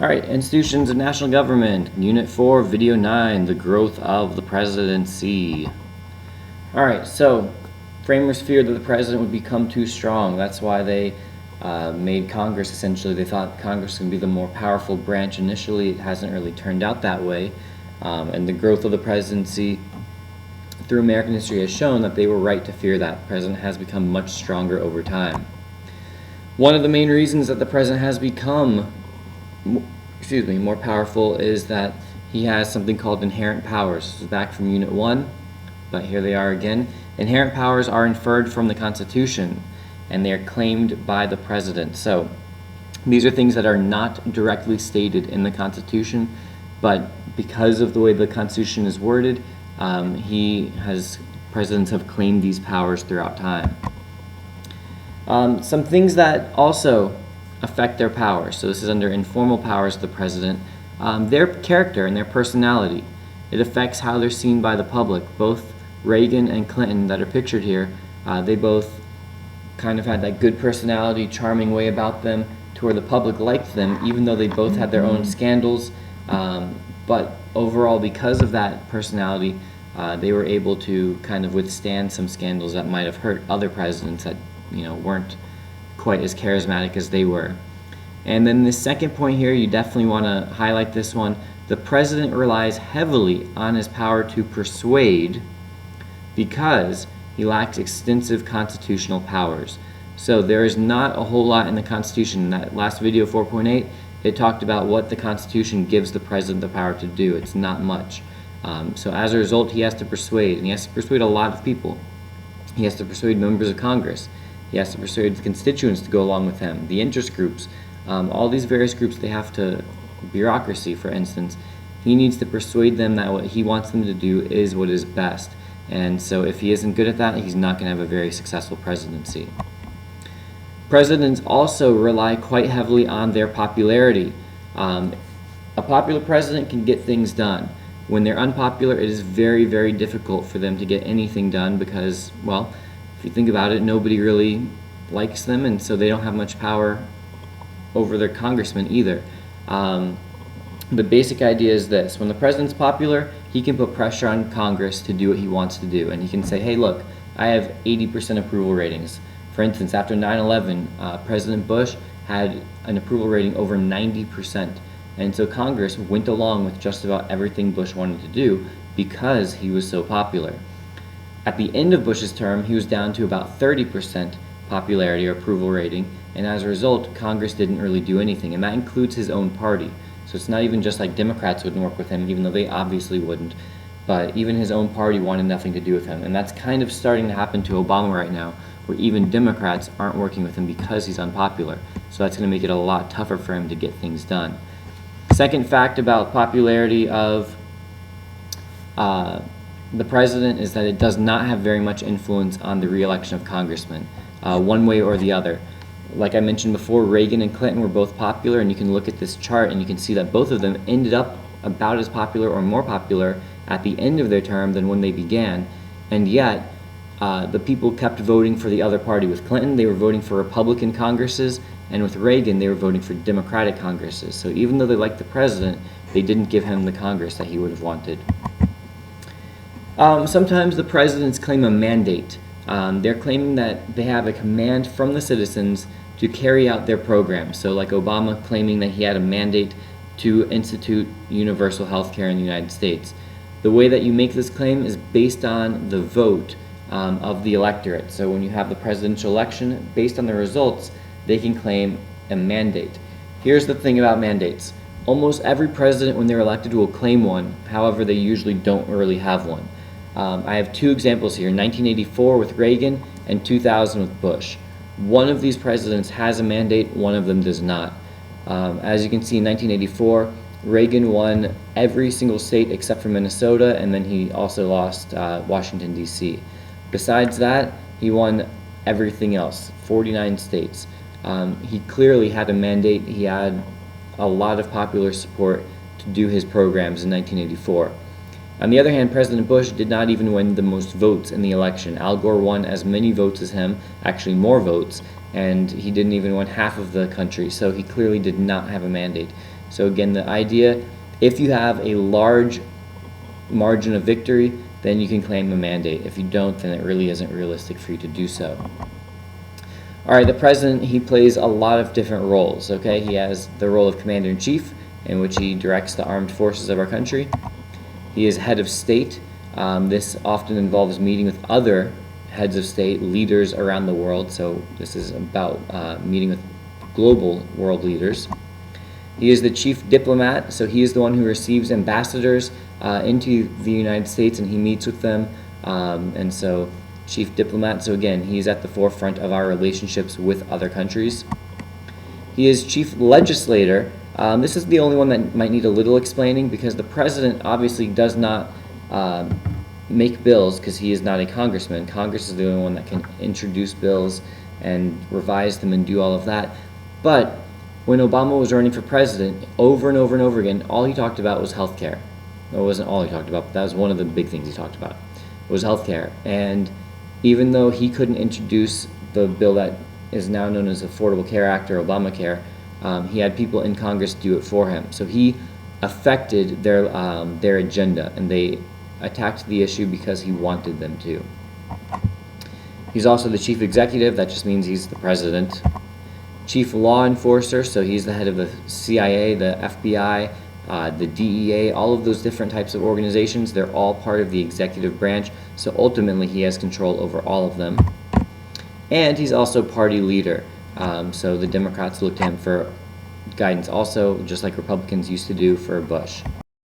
All right, institutions of national government, Unit 4, Video 9, the growth of the presidency. All right, so framers feared that the president would become too strong. That's why they made Congress, essentially. They thought Congress was going to be the more powerful branch initially. It hasn't really turned out that way. And the growth of the presidency through American history has shown that they were right to fear that. The president has become much stronger over time. One of the main reasons that the president has become more powerful is that he has something called inherent powers. This is back from Unit 1, but here they are again. Inherent powers are inferred from the Constitution, and they are claimed by the president. So these are things that are not directly stated in the Constitution, but because of the way the Constitution is worded, presidents have claimed these powers throughout time. Some things that also affect their powers. So this is under informal powers of the president. Their character and their personality. It affects how they're seen by the public. Both Reagan and Clinton that are pictured here, they both kind of had that good personality, charming way about them to where the public liked them, even though they both had their own scandals. But overall, because of that personality, they were able to kind of withstand some scandals that might have hurt other presidents that weren't quite as charismatic as they were. And then the second point here, you definitely want to highlight this one. The president relies heavily on his power to persuade because he lacks extensive constitutional powers. So there is not a whole lot in the Constitution. In that last video, 4.8, it talked about what the Constitution gives the president the power to do. It's not much. So as a result, he has to persuade, and he has to persuade a lot of people. He has to persuade members of Congress. He has to persuade the constituents to go along with him, the interest groups, all these various groups. They have to, bureaucracy for instance, he needs to persuade them that what he wants them to do is what is best. And so if he isn't good at that, he's not going to have a very successful presidency. Presidents also rely quite heavily on their popularity. A popular president can get things done. When they're unpopular, it is very, very difficult for them to get anything done because, well, if you think about it, nobody really likes them, and so they don't have much power over their congressmen either. The basic idea is this: when the president's popular, he can put pressure on Congress to do what he wants to do, and he can say, hey, look, I have 80% approval ratings. For instance, after 9/11, President Bush had an approval rating over 90%, and so Congress went along with just about everything Bush wanted to do because he was so popular. At the end of Bush's term, he was down to about 30% popularity or approval rating, and as a result, Congress didn't really do anything, and that includes his own party. So it's not even just like Democrats wouldn't work with him, even though they obviously wouldn't, but even his own party wanted nothing to do with him, and that's kind of starting to happen to Obama right now, where even Democrats aren't working with him because he's unpopular. So that's going to make it a lot tougher for him to get things done. Second fact about popularity of the president is that it does not have very much influence on the re-election of congressmen, one way or the other. Like I mentioned before, Reagan and Clinton were both popular, and you can look at this chart and you can see that both of them ended up about as popular or more popular at the end of their term than when they began, and yet the people kept voting for the other party. With Clinton, they were voting for Republican Congresses, and with Reagan, they were voting for Democratic Congresses. So even though they liked the president, they didn't give him the Congress that he would have wanted. Sometimes the presidents claim a mandate. They're claiming that they have a command from the citizens to carry out their program. So like Obama claiming that he had a mandate to institute universal health care in the United States. The way that you make this claim is based on the vote of the electorate. So when you have the presidential election, based on the results, they can claim a mandate. Here's the thing about mandates. Almost every president, when they're elected, will claim one. However, they usually don't really have one. I have two examples here, 1984 with Reagan and 2000 with Bush. One of these presidents has a mandate, one of them does not. As you can see, in 1984, Reagan won every single state except for Minnesota, and then he also lost Washington, D.C. Besides that, he won everything else, 49 states. He clearly had a mandate. He had a lot of popular support to do his programs in 1984. On the other hand, President Bush did not even win the most votes in the election. Al Gore won as many votes as him, actually more votes, and he didn't even win half of the country, so he clearly did not have a mandate. So again, the idea, if you have a large margin of victory, then you can claim a mandate. If you don't, then it really isn't realistic for you to do so. All right, the president, he plays a lot of different roles, okay? He has the role of commander-in-chief, in which he directs the armed forces of our country. He is head of state. This often involves meeting with other heads of state, leaders around the world, so this is about meeting with global world leaders. He is the chief diplomat, so he is the one who receives ambassadors into the United States and he meets with them, and so chief diplomat, so again, he is at the forefront of our relationships with other countries. He is chief legislator. This is the only one that might need a little explaining because the president obviously does not make bills because he is not a congressman. Congress is the only one that can introduce bills and revise them and do all of that. But when Obama was running for president, over and over and over again, all he talked about was health care. It wasn't all he talked about, but that was one of the big things he talked about, was health care. And even though he couldn't introduce the bill that is now known as Affordable Care Act or Obamacare, he had people in Congress do it for him. So he affected their agenda, and they attacked the issue because he wanted them to. He's also the chief executive. That just means he's the president. Chief law enforcer, so he's the head of the CIA, the FBI, the DEA, all of those different types of organizations. They're all part of the executive branch, so ultimately he has control over all of them. And he's also party leader, so the Democrats look to him for guidance also, just like Republicans used to do for Bush.